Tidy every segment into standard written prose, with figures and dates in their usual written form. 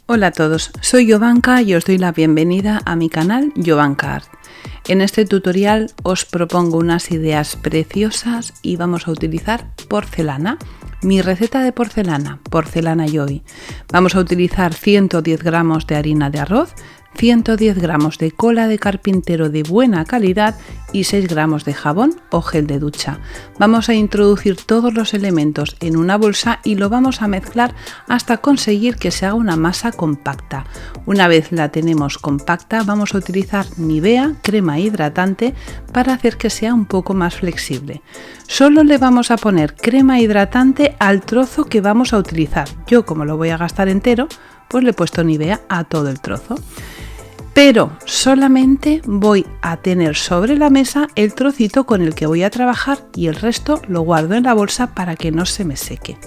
Hola a todos, soy Jovanka y os doy la bienvenida a mi canal Jovanka Art. En este tutorial os propongo unas ideas preciosas y vamos a utilizar porcelana. Mi receta de porcelana, porcelana Jovi. Vamos a utilizar 110 gramos de harina de arroz, 110 gramos de cola de carpintero de buena calidad y 6 gramos de jabón o gel de ducha. Vamos a introducir todos los elementos en una bolsa y lo vamos a mezclar hasta conseguir que se haga una masa compacta. Una vez la tenemos compacta, vamos a utilizar Nivea crema hidratante para hacer que sea un poco más flexible. Solo le vamos a poner crema hidratante al trozo que vamos a utilizar. Yo, como lo voy a gastar entero, pues le he puesto Nivea a todo el trozo. Pero solamente voy a tener sobre la mesa el trocito con el que voy a trabajar y el resto lo guardo en la bolsa para que no se me seque.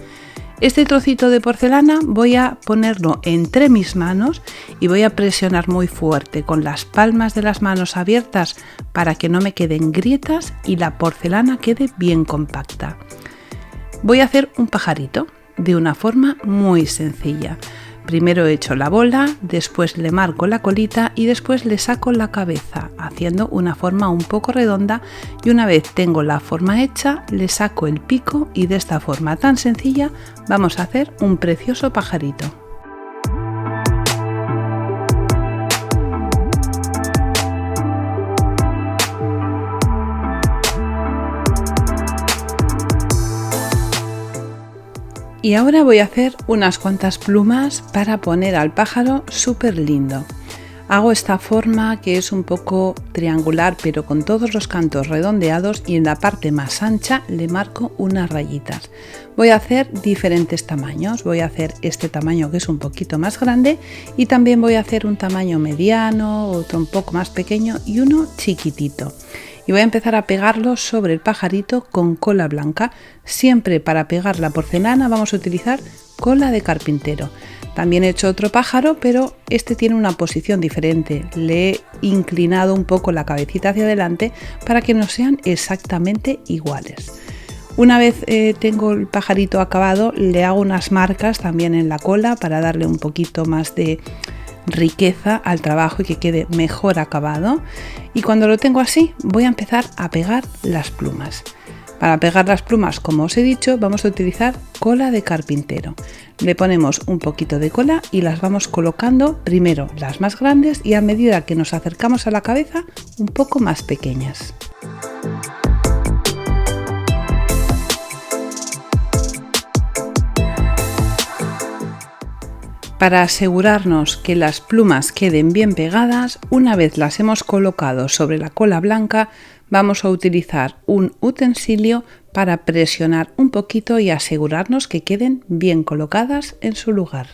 Este trocito de porcelana voy a ponerlo entre mis manos y voy a presionar muy fuerte con las palmas de las manos abiertas para que no me queden grietas y la porcelana quede bien compacta. Voy a hacer un pajarito de una forma muy sencilla. Primero he hecho la bola, después le marco la colita y después le saco la cabeza, haciendo una forma un poco redonda, y una vez tengo la forma hecha, le saco el pico y de esta forma tan sencilla vamos a hacer un precioso pajarito. Y ahora voy a hacer unas cuantas plumas para poner al pájaro súper lindo. Hago esta forma que es un poco triangular pero con todos los cantos redondeados y en la parte más ancha le marco unas rayitas. Voy a hacer diferentes tamaños. Voy a hacer este tamaño que es un poquito más grande y también voy a hacer un tamaño mediano, otro un poco más pequeño y uno chiquitito. Y voy a empezar a pegarlo sobre el pajarito con cola blanca. Siempre para pegar la porcelana vamos a utilizar cola de carpintero. También he hecho otro pájaro, pero este tiene una posición diferente. Le he inclinado un poco la cabecita hacia adelante para que no sean exactamente iguales. Una vez tengo el pajarito acabado, le hago unas marcas también en la cola para darle un poquito más de riqueza al trabajo y que quede mejor acabado. Y cuando lo tengo así voy a empezar a pegar las plumas. Para pegar las plumas, como os he dicho, vamos a utilizar cola de carpintero. Le ponemos un poquito de cola y las vamos colocando, primero las más grandes y a medida que nos acercamos a la cabeza un poco más pequeñas. Para asegurarnos que las plumas queden bien pegadas, una vez las hemos colocado sobre la cola blanca, vamos a utilizar un utensilio para presionar un poquito y asegurarnos que queden bien colocadas en su lugar.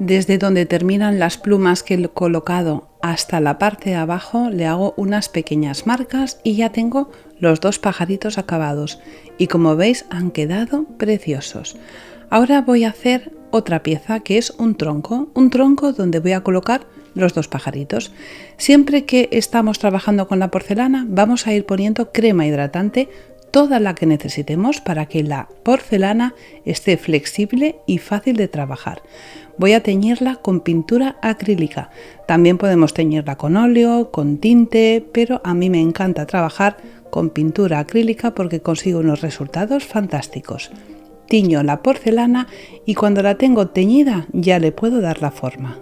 Desde donde terminan las plumas que he colocado hasta la parte de abajo le hago unas pequeñas marcas y ya tengo los dos pajaritos acabados y como veis han quedado preciosos. Ahora voy a hacer otra pieza que es un tronco donde voy a colocar los dos pajaritos. Siempre que estamos trabajando con la porcelana vamos a ir poniendo crema hidratante, toda la que necesitemos para que la porcelana esté flexible y fácil de trabajar. Voy a teñirla con pintura acrílica. También podemos teñirla con óleo, con tinte, pero a mí me encanta trabajar con pintura acrílica porque consigo unos resultados fantásticos. Tiño la porcelana y cuando la tengo teñida ya le puedo dar la forma.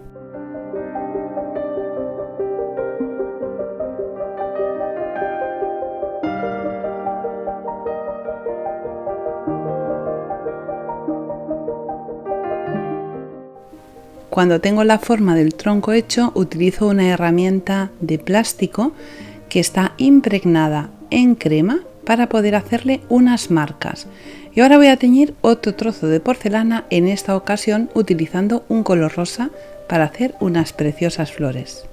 Cuando tengo la forma del tronco hecho, utilizo una herramienta de plástico que está impregnada en crema para poder hacerle unas marcas. Y ahora voy a teñir otro trozo de porcelana, en esta ocasión utilizando un color rosa para hacer unas preciosas flores.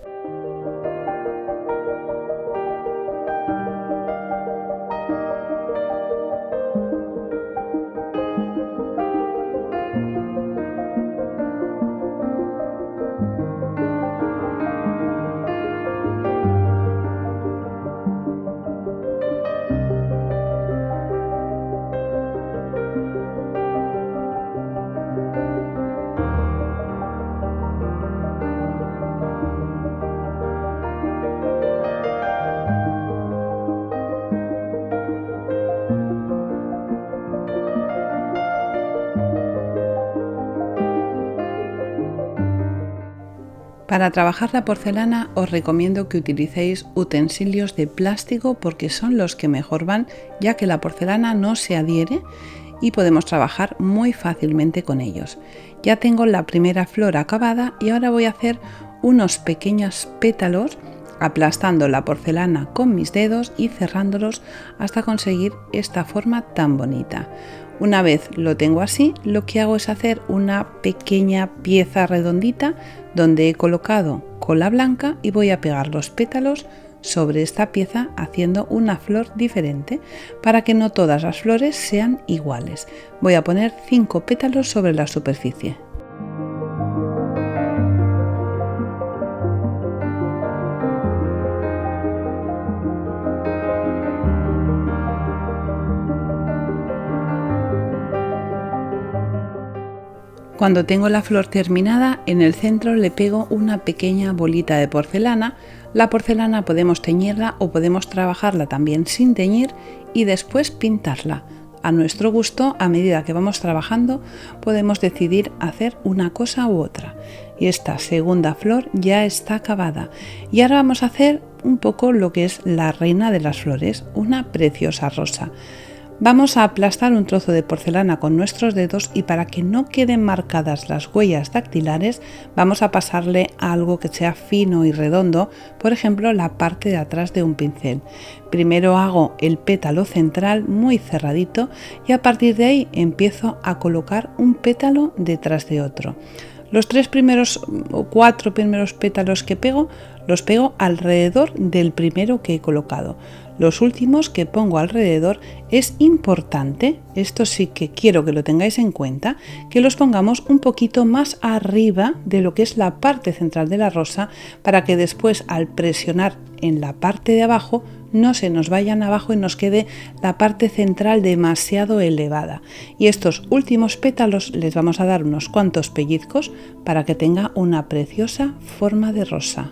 Para trabajar la porcelana os recomiendo que utilicéis utensilios de plástico porque son los que mejor van, ya que la porcelana no se adhiere y podemos trabajar muy fácilmente con ellos. Ya tengo la primera flor acabada y ahora voy a hacer unos pequeños pétalos aplastando la porcelana con mis dedos y cerrándolos hasta conseguir esta forma tan bonita. Una vez lo tengo así, lo que hago es hacer una pequeña pieza redondita donde he colocado cola blanca y voy a pegar los pétalos sobre esta pieza haciendo una flor diferente para que no todas las flores sean iguales. Voy a poner 5 pétalos sobre la superficie. Cuando tengo la flor terminada, en el centro le pego una pequeña bolita de porcelana. La porcelana podemos teñirla o podemos trabajarla también sin teñir y después pintarla. A nuestro gusto, a medida que vamos trabajando, podemos decidir hacer una cosa u otra. Y esta segunda flor ya está acabada. Y ahora vamos a hacer un poco lo que es la reina de las flores, una preciosa rosa. Vamos a aplastar un trozo de porcelana con nuestros dedos y para que no queden marcadas las huellas dactilares vamos a pasarle algo que sea fino y redondo, por ejemplo la parte de atrás de un pincel. Primero hago el pétalo central muy cerradito y a partir de ahí empiezo a colocar un pétalo detrás de otro. Los 3 primeros o 4 primeros pétalos que pego los pego alrededor del primero que he colocado. Los últimos que pongo alrededor es importante, esto sí que quiero que lo tengáis en cuenta, que los pongamos un poquito más arriba de lo que es la parte central de la rosa para que después al presionar en la parte de abajo no se nos vayan abajo y nos quede la parte central demasiado elevada. Y estos últimos pétalos les vamos a dar unos cuantos pellizcos para que tenga una preciosa forma de rosa.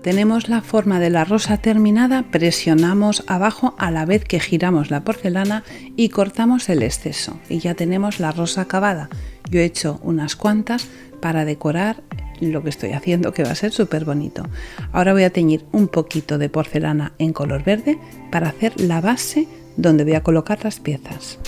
Tenemos la forma de la rosa terminada, presionamos abajo a la vez que giramos la porcelana y cortamos el exceso y ya tenemos la rosa acabada. Yo he hecho unas cuantas para decorar lo que estoy haciendo, que va a ser súper bonito. Ahora voy a teñir un poquito de porcelana en color verde para hacer la base donde voy a colocar las piezas.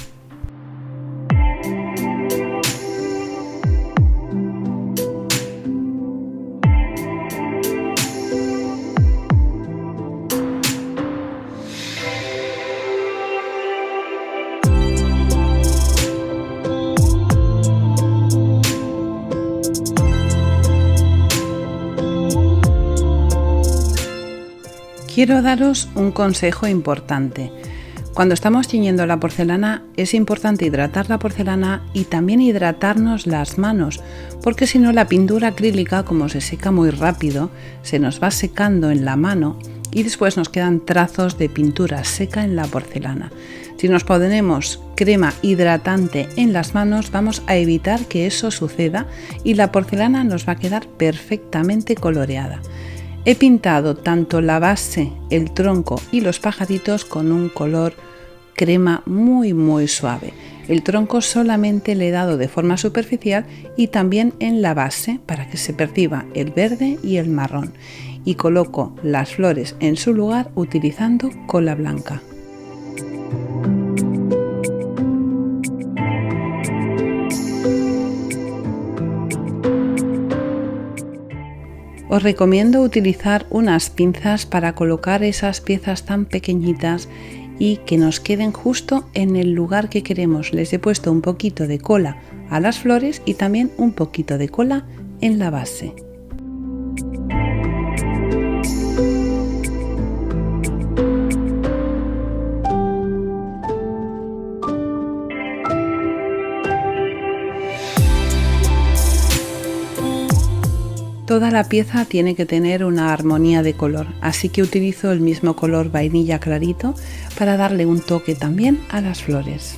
Quiero daros un consejo importante. Cuando estamos tiñendo la porcelana es importante hidratar la porcelana y también hidratarnos las manos, porque si no la pintura acrílica, como se seca muy rápido, se nos va secando en la mano y después nos quedan trazos de pintura seca en la porcelana. Si nos ponemos crema hidratante en las manos vamos a evitar que eso suceda y la porcelana nos va a quedar perfectamente coloreada. He pintado tanto la base, el tronco y los pajaritos con un color crema muy suave. El tronco solamente le he dado de forma superficial y también en la base para que se perciba el verde y el marrón. Y coloco las flores en su lugar utilizando cola blanca. Os recomiendo utilizar unas pinzas para colocar esas piezas tan pequeñitas y que nos queden justo en el lugar que queremos. Les he puesto un poquito de cola a las flores y también un poquito de cola en la base. Toda la pieza tiene que tener una armonía de color, así que utilizo el mismo color vainilla clarito para darle un toque también a las flores.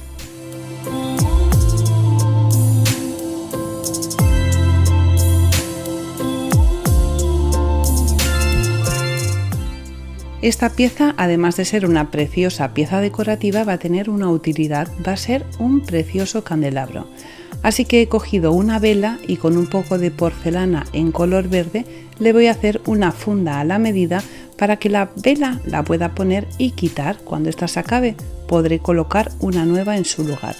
Esta pieza, además de ser una preciosa pieza decorativa, va a tener una utilidad, va a ser un precioso candelabro. Así que he cogido una vela y con un poco de porcelana en color verde le voy a hacer una funda a la medida para que la vela la pueda poner y quitar. Cuando ésta se acabe, podré colocar una nueva en su lugar.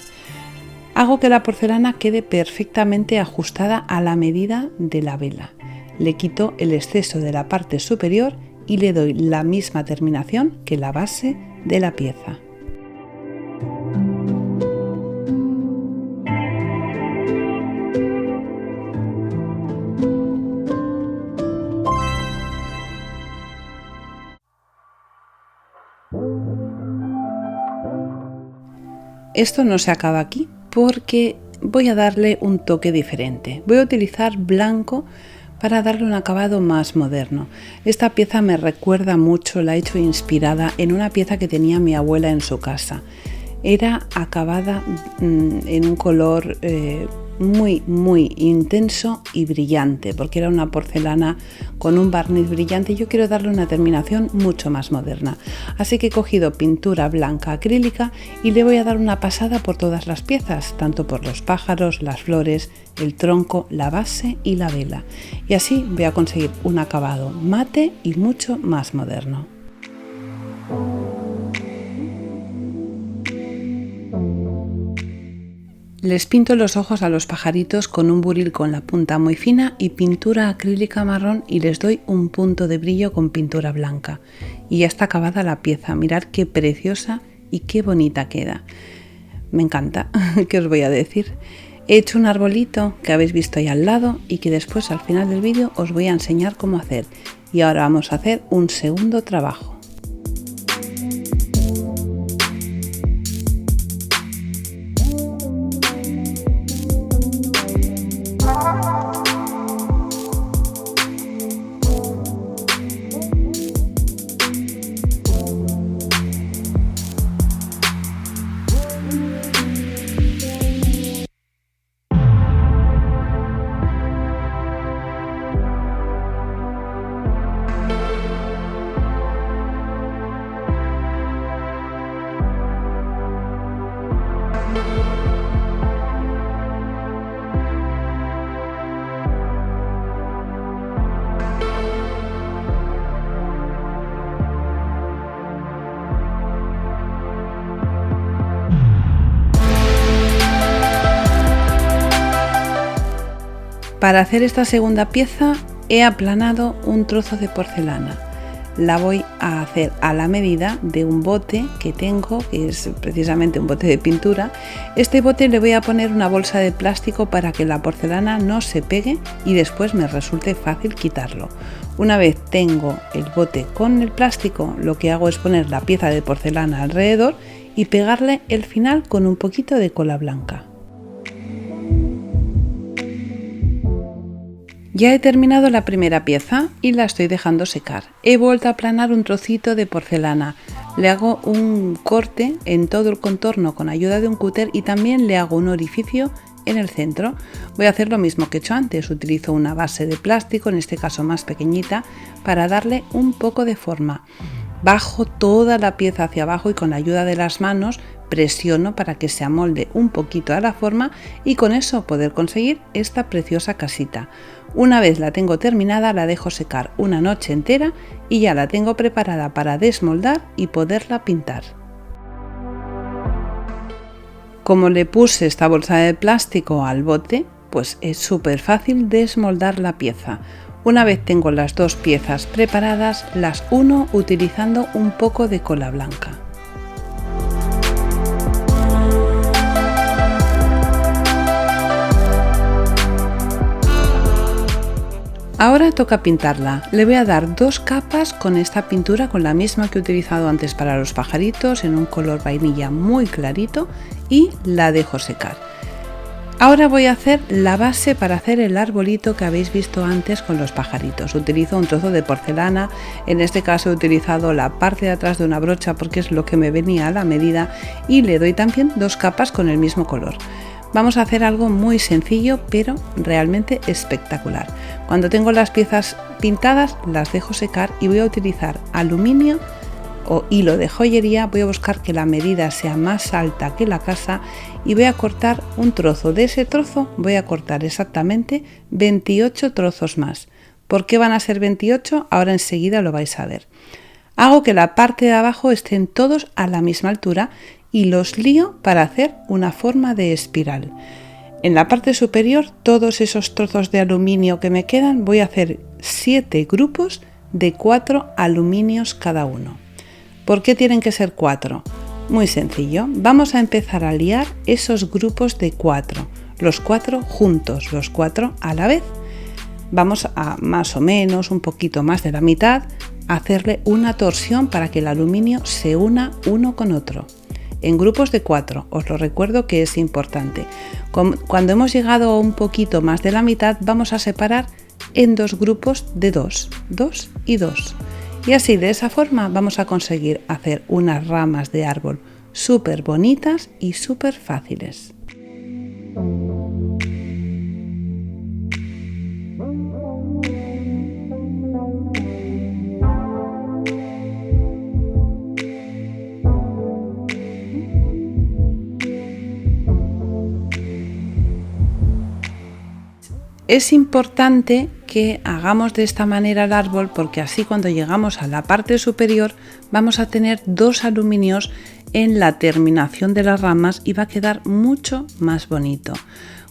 Hago que la porcelana quede perfectamente ajustada a la medida de la vela. Le quito el exceso de la parte superior y le doy la misma terminación que la base de la pieza. Esto no se acaba aquí porque voy a darle un toque diferente. Voy a utilizar blanco para darle un acabado más moderno. Esta pieza me recuerda mucho, la he hecho inspirada en una pieza que tenía mi abuela en su casa. Era acabada en un color muy intenso y brillante, porque era una porcelana con un barniz brillante y yo quiero darle una terminación mucho más moderna. Así que he cogido pintura blanca acrílica y le voy a dar una pasada por todas las piezas, tanto por los pájaros, las flores, el tronco, la base y la vela. Y así voy a conseguir un acabado mate y mucho más moderno. Les pinto los ojos a los pajaritos con un buril con la punta muy fina y pintura acrílica marrón y les doy un punto de brillo con pintura blanca. Y ya está acabada la pieza, mirad qué preciosa y qué bonita queda. Me encanta, ¿qué os voy a decir? He hecho un arbolito que habéis visto ahí al lado y que después al final del vídeo os voy a enseñar cómo hacer. Y ahora vamos a hacer un segundo trabajo. Para hacer esta segunda pieza he aplanado un trozo de porcelana. La voy a hacer a la medida de un bote que tengo, que es precisamente un bote de pintura. Este bote le voy a poner una bolsa de plástico para que la porcelana no se pegue y después me resulte fácil quitarlo. Una vez tengo el bote con el plástico, lo que hago es poner la pieza de porcelana alrededor y pegarle el final con un poquito de cola blanca. Ya he terminado la primera pieza y la estoy dejando secar. He vuelto a aplanar un trocito de porcelana. Le hago un corte en todo el contorno con ayuda de un cúter y también le hago un orificio en el centro. Voy a hacer lo mismo que he hecho antes. Utilizo una base de plástico, en este caso más pequeñita, para darle un poco de forma. Bajo toda la pieza hacia abajo y con la ayuda de las manos presiono para que se amolde un poquito a la forma y con eso poder conseguir esta preciosa casita. Una vez la tengo terminada la dejo secar una noche entera y ya la tengo preparada para desmoldar y poderla pintar. Como le puse esta bolsa de plástico al bote, pues es súper fácil desmoldar la pieza. Una vez tengo las dos piezas preparadas, las uno utilizando un poco de cola blanca. Ahora toca pintarla. Le voy a dar dos capas con esta pintura, con la misma que he utilizado antes para los pajaritos, en un color vainilla muy clarito, y la dejo secar. Ahora voy a hacer la base para hacer el arbolito que habéis visto antes con los pajaritos. Utilizo un trozo de porcelana, en este caso he utilizado la parte de atrás de una brocha porque es lo que me venía a la medida y le doy también dos capas con el mismo color. Vamos a hacer algo muy sencillo pero realmente espectacular. Cuando tengo las piezas pintadas las dejo secar y voy a utilizar aluminio o hilo de joyería, voy a buscar que la medida sea más alta que la casa y voy a cortar un trozo. De ese trozo voy a cortar exactamente 28 trozos más. ¿Por qué van a ser 28? Ahora enseguida lo vais a ver. Hago que la parte de abajo estén todos a la misma altura y los lío para hacer una forma de espiral. En la parte superior, todos esos trozos de aluminio que me quedan, voy a hacer 7 grupos de 4 aluminios cada uno. ¿Por qué tienen que ser 4? Muy sencillo, vamos a empezar a liar esos grupos de 4, los 4 juntos, los 4 a la vez. Vamos a más o menos, un poquito más de la mitad, hacerle una torsión para que el aluminio se una uno con otro. En grupos de 4, os lo recuerdo que es importante. Cuando hemos llegado a un poquito más de la mitad, vamos a separar en 2 grupos de 2, 2 y 2. Y así, de esa forma, vamos a conseguir hacer unas ramas de árbol súper bonitas y súper fáciles. Es importante que hagamos de esta manera el árbol porque así cuando llegamos a la parte superior vamos a tener 2 aluminios en la terminación de las ramas y va a quedar mucho más bonito.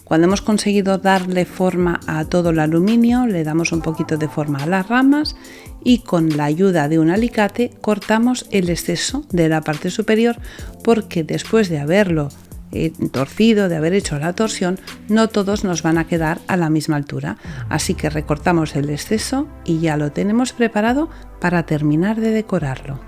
Cuando hemos conseguido darle forma a todo el aluminio, le damos un poquito de forma a las ramas y con la ayuda de un alicate cortamos el exceso de la parte superior porque después de haberlo torcido, de haber hecho la torsión, no todos nos van a quedar a la misma altura, así que recortamos el exceso y ya lo tenemos preparado para terminar de decorarlo.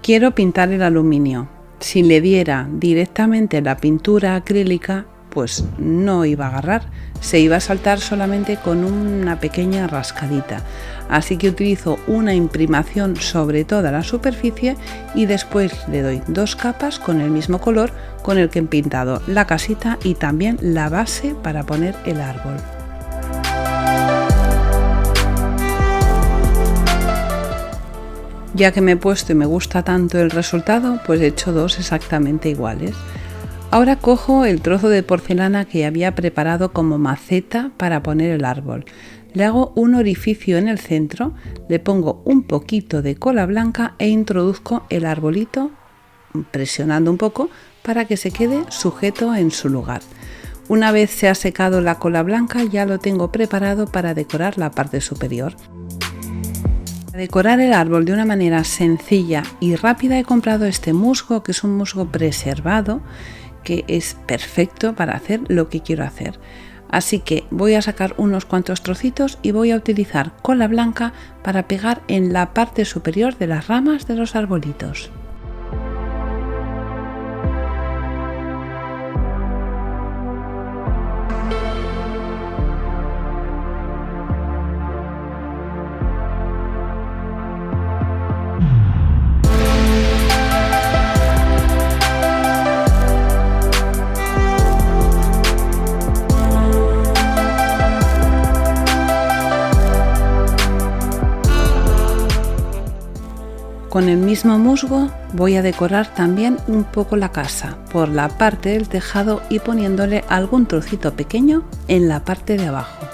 Quiero pintar el aluminio. Si le diera directamente la pintura acrílica, pues no iba a agarrar, se iba a saltar solamente con una pequeña rascadita. Así que utilizo una imprimación sobre toda la superficie y después le doy 2 capas con el mismo color con el que he pintado la casita y también la base para poner el árbol. Ya que me he puesto y me gusta tanto el resultado, pues he hecho 2 exactamente iguales. Ahora cojo el trozo de porcelana que había preparado como maceta para poner el árbol. Le hago un orificio en el centro, le pongo un poquito de cola blanca e introduzco el arbolito presionando un poco para que se quede sujeto en su lugar. Una vez se ha secado la cola blanca, ya lo tengo preparado para decorar la parte superior. Para decorar el árbol de una manera sencilla y rápida he comprado este musgo, que es un musgo preservado, que es perfecto para hacer lo que quiero hacer. Así que voy a sacar unos cuantos trocitos y voy a utilizar cola blanca para pegar en la parte superior de las ramas de los arbolitos. Con el mismo musgo voy a decorar también un poco la casa por la parte del tejado y poniéndole algún trocito pequeño en la parte de abajo.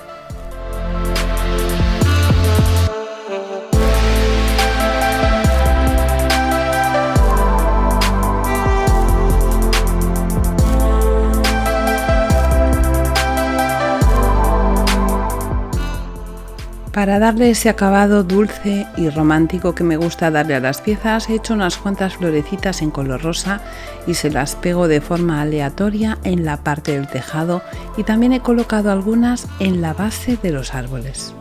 Para darle ese acabado dulce y romántico que me gusta darle a las piezas, he hecho unas cuantas florecitas en color rosa y se las pego de forma aleatoria en la parte del tejado y también he colocado algunas en la base de los árboles.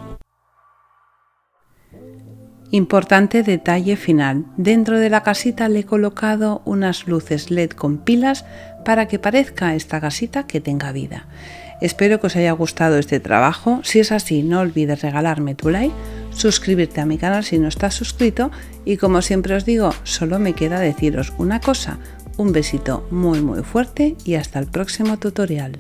Importante detalle final, dentro de la casita le he colocado unas luces LED con pilas para que parezca esta casita que tenga vida. Espero que os haya gustado este trabajo. Si es así, no olvides regalarme tu like, suscribirte a mi canal si no estás suscrito y como siempre os digo, solo me queda deciros una cosa, un besito muy fuerte y hasta el próximo tutorial.